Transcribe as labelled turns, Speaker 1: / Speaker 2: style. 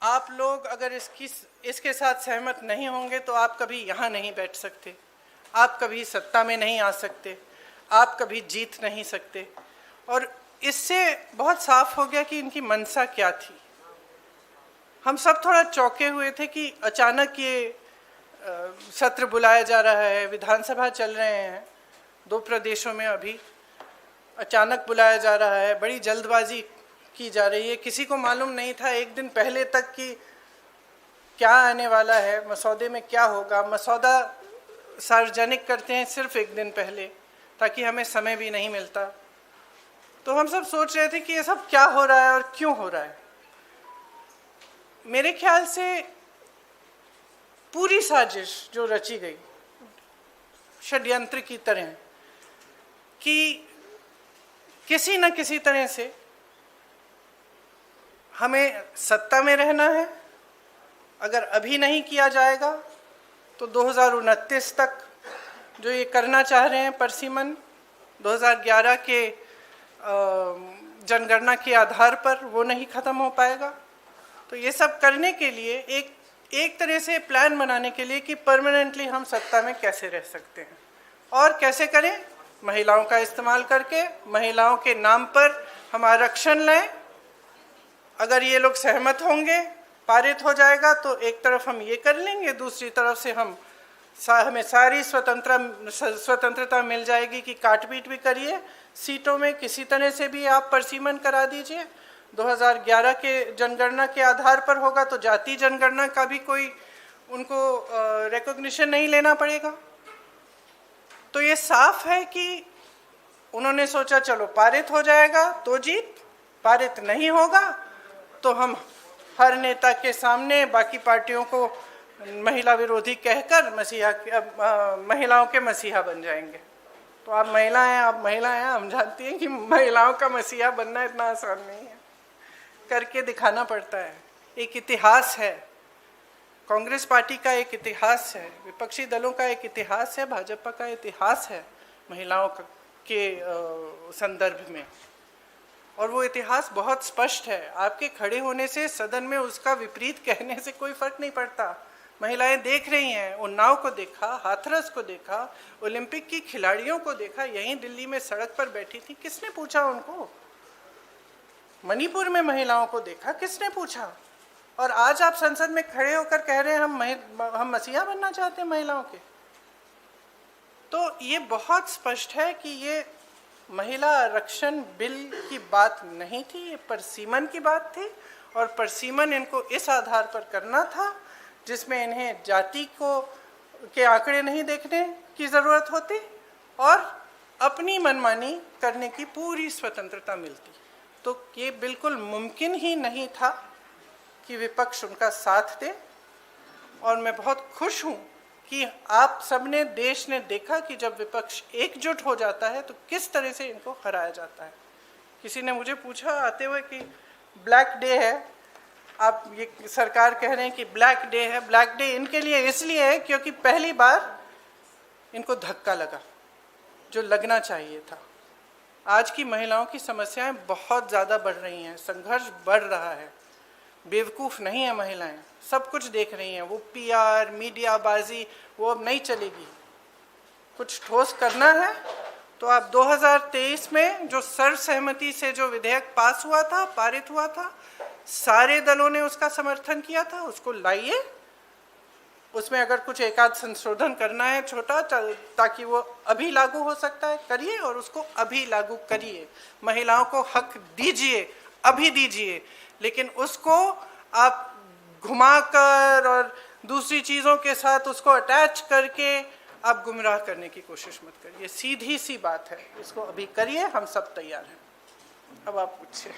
Speaker 1: आप लोग अगर इसके साथ सहमत नहीं होंगे तो आप कभी यहाँ नहीं बैठ सकते, आप कभी सत्ता में नहीं आ सकते, आप कभी जीत नहीं सकते। और इससे बहुत साफ हो गया कि इनकी मंशा क्या थी। हम सब थोड़ा चौंके हुए थे कि अचानक ये सत्र बुलाया जा रहा है, विधानसभा चल रहे हैं 2 प्रदेशों में, अभी अचानक बुलाया जा रहा है, बड़ी जल्दबाजी की जा रही है। किसी को मालूम नहीं था एक दिन पहले तक कि क्या आने वाला है, मसौदे में क्या होगा। मसौदा सार्वजनिक करते हैं सिर्फ एक दिन पहले, ताकि हमें समय भी नहीं मिलता। तो हम सब सोच रहे थे कि ये सब क्या हो रहा है और क्यों हो रहा है। मेरे ख्याल से पूरी साजिश जो रची गई षड्यंत्र की तरह, कि किसी न किसी तरह से हमें सत्ता में रहना है। अगर अभी नहीं किया जाएगा तो 2029 तक जो ये करना चाह रहे हैं परसीमन, 2011 के जनगणना के आधार पर वो नहीं खत्म हो पाएगा। तो ये सब करने के लिए एक तरह से प्लान बनाने के लिए कि परमानेंटली हम सत्ता में कैसे रह सकते हैं और कैसे करें, महिलाओं का इस्तेमाल करके महिलाओं के नाम पर हम आरक्षण लें। अगर ये लोग सहमत होंगे, पारित हो जाएगा तो एक तरफ हम ये कर लेंगे, दूसरी तरफ से हमें सारी स्वतंत्रता मिल जाएगी कि काट पीट भी करिए सीटों में, किसी तरह से भी आप परसीमन करा दीजिए। 2011 के जनगणना के आधार पर होगा तो जाति जनगणना का भी कोई उनको रिकॉग्निशन नहीं लेना पड़ेगा। तो ये साफ है कि उन्होंने सोचा चलो पारित हो जाएगा तो जीत, पारित नहीं होगा तो हम हर नेता के सामने बाकी पार्टियों को महिला विरोधी कहकर महिलाओं के मसीहा बन जाएंगे। तो आप महिला हैं, हम जानती हैं कि महिलाओं का मसीहा बनना इतना आसान नहीं है, करके दिखाना पड़ता है। एक इतिहास है, कांग्रेस पार्टी का एक इतिहास है, विपक्षी दलों का एक इतिहास है, भाजपा का इतिहास है महिलाओं के संदर्भ में, और वो इतिहास बहुत स्पष्ट है। आपके खड़े होने से सदन में उसका विपरीत कहने से कोई फर्क नहीं पड़ता। महिलाएं देख रही हैं, उन्नाव को देखा, हाथरस को देखा, ओलंपिक की खिलाड़ियों को देखा, यहीं दिल्ली में सड़क पर बैठी थी, किसने पूछा उनको? मणिपुर में महिलाओं को देखा, किसने पूछा? और आज आप संसद में खड़े होकर कह रहे हैं हम मसीहा बनना चाहते हैं महिलाओं के। तो ये बहुत स्पष्ट है कि ये महिला आरक्षण बिल की बात नहीं थी, ये परसीमन की बात थी। और परसीमन इनको इस आधार पर करना था जिसमें इन्हें जाति के आंकड़े नहीं देखने की ज़रूरत होती और अपनी मनमानी करने की पूरी स्वतंत्रता मिलती। तो ये बिल्कुल मुमकिन ही नहीं था कि विपक्ष उनका साथ दे। और मैं बहुत खुश हूँ कि आप सबने, देश ने देखा कि जब विपक्ष एकजुट हो जाता है तो किस तरह से इनको हराया जाता है। किसी ने मुझे पूछा आते हुए कि ब्लैक डे है, आप ये सरकार कह रहे हैं कि ब्लैक डे है। ब्लैक डे इनके लिए इसलिए है क्योंकि पहली बार इनको धक्का लगा जो लगना चाहिए था। आज की महिलाओं की समस्याएं बहुत ज़्यादा बढ़ रही हैं, संघर्ष बढ़ रहा है। बेवकूफ़ नहीं है महिलाएं, सब कुछ देख रही हैं। वो पीआर, मीडियाबाजी वो अब नहीं चलेगी। कुछ ठोस करना है तो आप 2023 में जो सर्वसहमति से जो विधेयक पास हुआ था, पारित हुआ था, सारे दलों ने उसका समर्थन किया था, उसको लाइए। उसमें अगर कुछ एकाध संशोधन करना है छोटा ताकि वो अभी लागू हो सकता है, करिए और उसको अभी लागू करिए। महिलाओं को हक दीजिए, अभी दीजिए, लेकिन उसको आप घुमाकर और दूसरी चीज़ों के साथ उसको अटैच करके आप गुमराह करने की कोशिश मत करिए। सीधी सी बात है, इसको अभी करिए, हम सब तैयार हैं। अब आप पूछिए।